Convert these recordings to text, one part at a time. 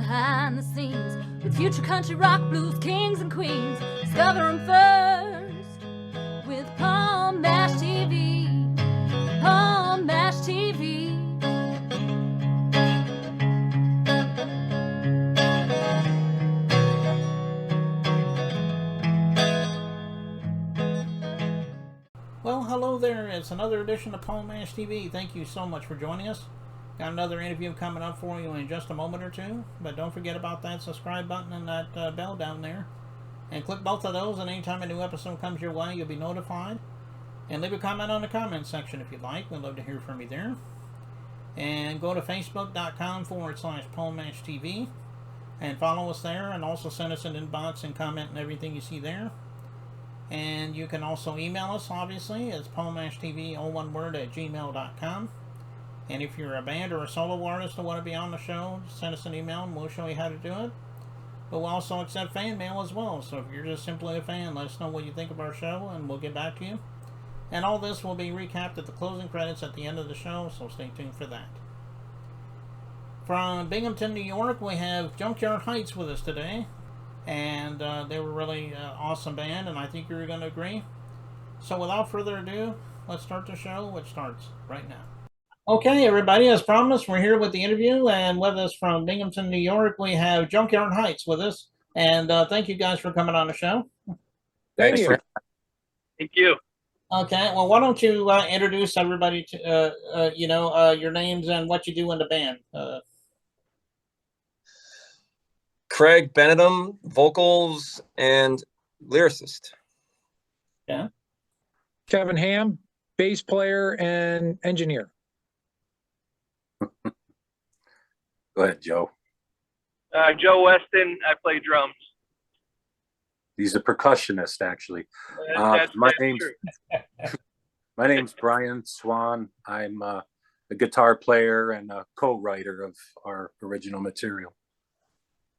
behind the scenes with future country rock blues kings and queens. Discover them first with Palm Mash TV. Palm Mash TV. Well, hello there. It's another edition of Palm Mash TV. Thank you so much for joining us. Got another interview coming up for you in just a moment or two. But don't forget about that subscribe button and that bell down there. And click both of those, and anytime a new episode comes your way, you'll be notified. And leave a comment on the comment section if you'd like. We'd love to hear from you there. And go to facebook.com/Palm Mash TV and follow us there. And also send us an inbox and comment and everything you see there. And you can also email us, obviously. It's palmmashtv, all one word, @gmail.com. And if you're a band or a solo artist and want to be on the show, send us an email and we'll show you how to do it. But we'll also accept fan mail as well. So if you're just simply a fan, let us know what you think of our show and we'll get back to you. And all this will be recapped at the closing credits at the end of the show, so stay tuned for that. From Binghamton, New York, we have Junkyard Heights with us today. And they were really awesome band, and I think you're going to agree. So without further ado, let's start the show, which starts right now. Okay, everybody, as promised, we're here with the interview, and with us from Binghamton, New York, we have Junkyard Heights with us. And thank you guys for coming on the show. Thank you. Thank you. Okay, well, why don't you introduce everybody to, your names and what you do in the band. Craig Benedum, vocals and lyricist. Yeah. Kevin Ham, bass player and engineer. Go ahead, Joe. Joe Weston, I play drums. He's a percussionist, actually. That's true. My name's Brian Swan. I'm a guitar player and a co-writer of our original material.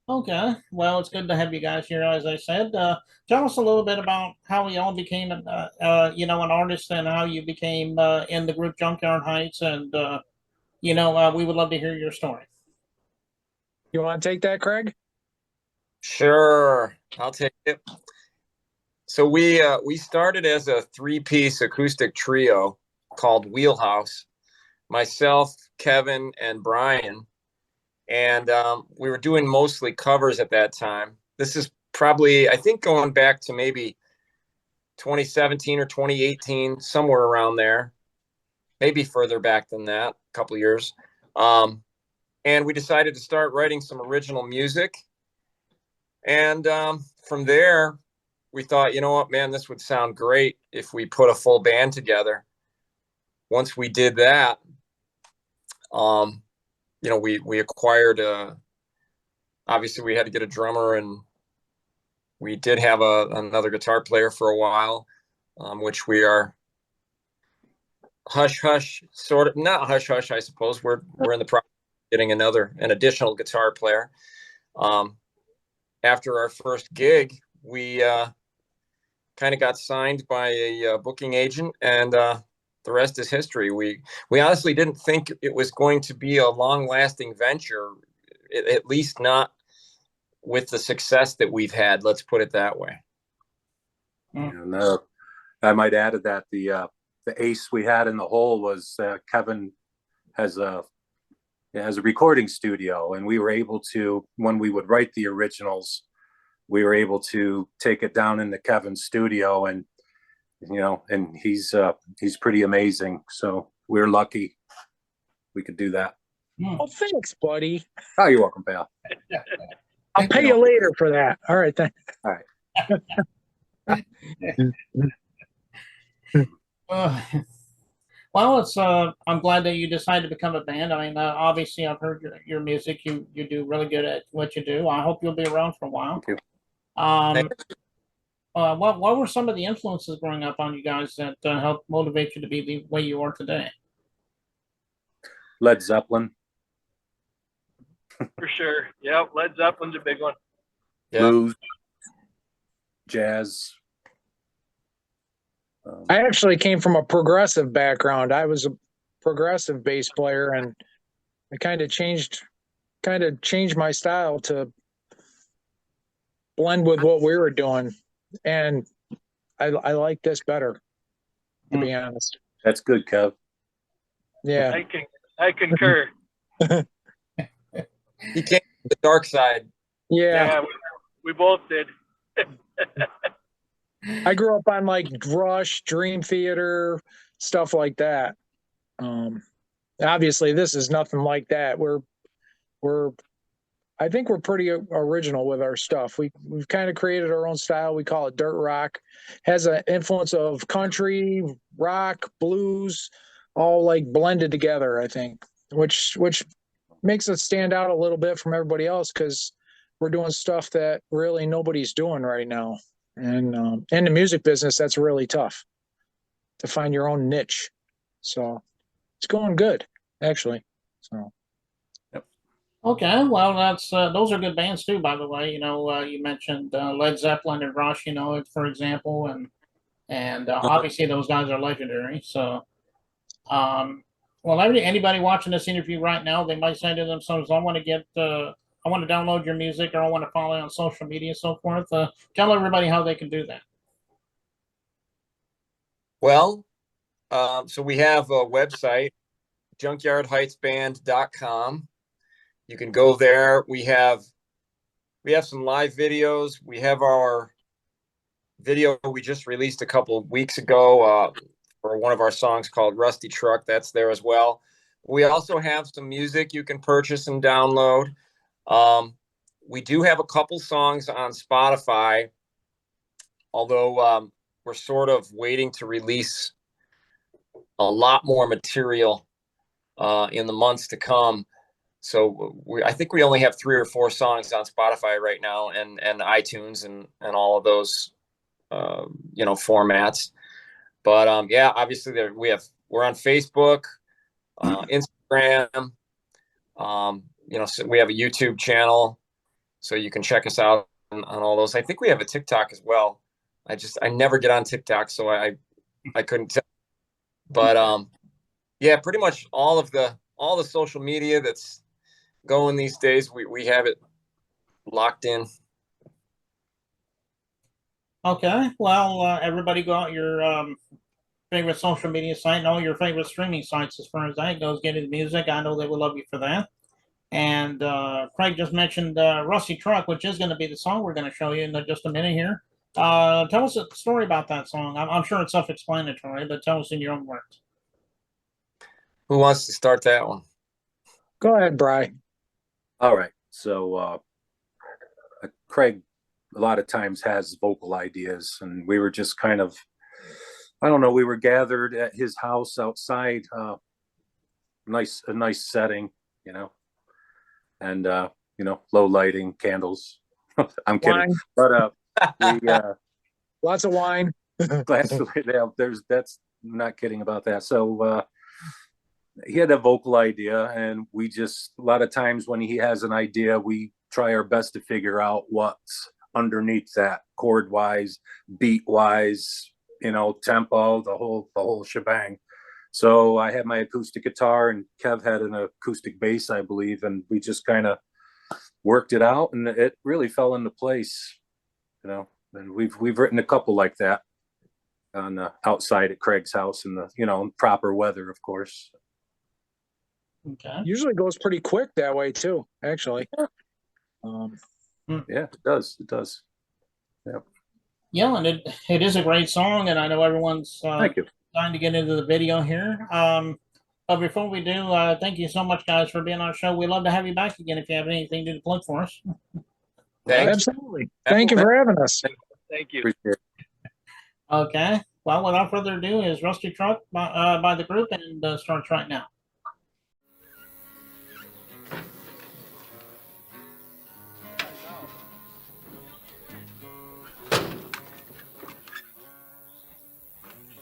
Okay, well, it's good to have you guys here, as I said. Tell us a little bit about how we all became, an artist and how you became in the group Junkyard Heights, and, we would love to hear your story. You want to take that, Craig? Sure, I'll take it. So we started as a three-piece acoustic trio called Wheelhouse. Myself, Kevin, and Brian. And we were doing mostly covers at that time. This is probably, I think, going back to maybe 2017 or 2018, somewhere around there. Maybe further back than that, a couple of years. And we decided to start writing some original music. And from there, we thought, you know what, man, this would sound great if we put a full band together. Once we did that, we acquired obviously we had to get a drummer, and we did have another guitar player for a while, which we are sort of not hush, I suppose. We're in the process of getting an additional guitar player. After our first gig, we kind of got signed by a booking agent, and the rest is history. We honestly didn't think it was going to be a long-lasting venture, at least not with the success that we've had. Let's put it that way. And I might add to that the ace we had in the hole was Kevin has a recording studio, and we were able to, when we would write the originals, we were able to take it down into Kevin's studio, and and he's pretty amazing. So we're lucky we could do that. Well, thanks, buddy. Oh, you're welcome, pal. I'll pay you later for that. All right, thanks. All right. Well, it's I'm glad that you decided to become a band. I mean, obviously, I've heard your music. You do really good at what you do. I hope you'll be around for a while. Thank you. What were some of the influences growing up on you guys that helped motivate you to be the way you are today? Led Zeppelin. For sure. Yeah, Led Zeppelin's a big one. Yeah. Blues, jazz. I actually came from a progressive background. I was a progressive bass player, and I kind of changed kind of changed my style to blend with what we were doing, and I like this better, to be honest. That's good, Kev. Yeah. I concur. He came to the dark side. Yeah. Yeah, we both did. I grew up on like Rush, Dream Theater, stuff like that. Obviously this is nothing like that. I think we're pretty original with our stuff. We've kind of created our own style. We call it dirt rock. Has an influence of country, rock, blues, all like blended together, I think, which makes us stand out a little bit from everybody else, because we're doing stuff that really nobody's doing right now. And in the music business, that's really tough to find your own niche. So it's going good, actually. So. Okay, well, that's those are good bands too, by the way. You mentioned Led Zeppelin and Rush, for example, and obviously those guys are legendary. So, well, anybody watching this interview right now, they might say to themselves, I want to download your music, or I want to follow you on social media and so forth. Tell everybody how they can do that. Well, so we have a website, junkyardheightsband.com. You can go there. We have some live videos. We have our video we just released a couple of weeks ago for one of our songs called Rusty Truck. That's there as well. We also have some music you can purchase and download. We do have a couple songs on Spotify, although we're sort of waiting to release a lot more material in the months to come. So I think we only have 3 or 4 songs on Spotify right now, and iTunes and all of those formats. But yeah, obviously we're on Facebook, Instagram. So we have a YouTube channel, so you can check us out on all those. I think we have a TikTok as well. I never get on TikTok, so I couldn't tell. But yeah, pretty much all the social media that's going these days, we have it locked in. Okay, well, everybody go out your favorite social media site and all your favorite streaming sites as far as that goes. Get into music. I know they will love you for that. And Craig just mentioned Rusty Truck, which is going to be the song we're going to show you in just a minute here. Tell us a story about that song. I'm sure it's self-explanatory, but tell us in your own words. Who wants to start that one? Go ahead, Bri. All right. So Craig a lot of times has vocal ideas, and we were just kind of, I don't know, we were gathered at his house outside, a nice setting, and low lighting, candles. I'm kidding. Wine. But Lots of wine. that's not kidding about that. So he had a vocal idea, and we just, a lot of times when he has an idea, we try our best to figure out what's underneath that, chord wise, beat wise, tempo, the whole shebang. So I had my acoustic guitar, and Kev had an acoustic bass, I believe, and we just kind of worked it out, and it really fell into place, and we've written a couple like that on the outside at Craig's house in the proper weather, of course. Okay. Usually goes pretty quick that way too, actually. Yeah, it does. Yeah. Yeah, and it is a great song, and I know everyone's Thank you. trying to get into the video here. But before we do, thank you so much, guys, for being on our show. We'd love to have you back again if you have anything to plug for us. Absolutely. Thank you for having us. Thank you. Appreciate it. Okay. Well, without further ado, is Rusty Truck by the group, and starts right now.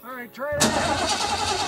All right, try it out.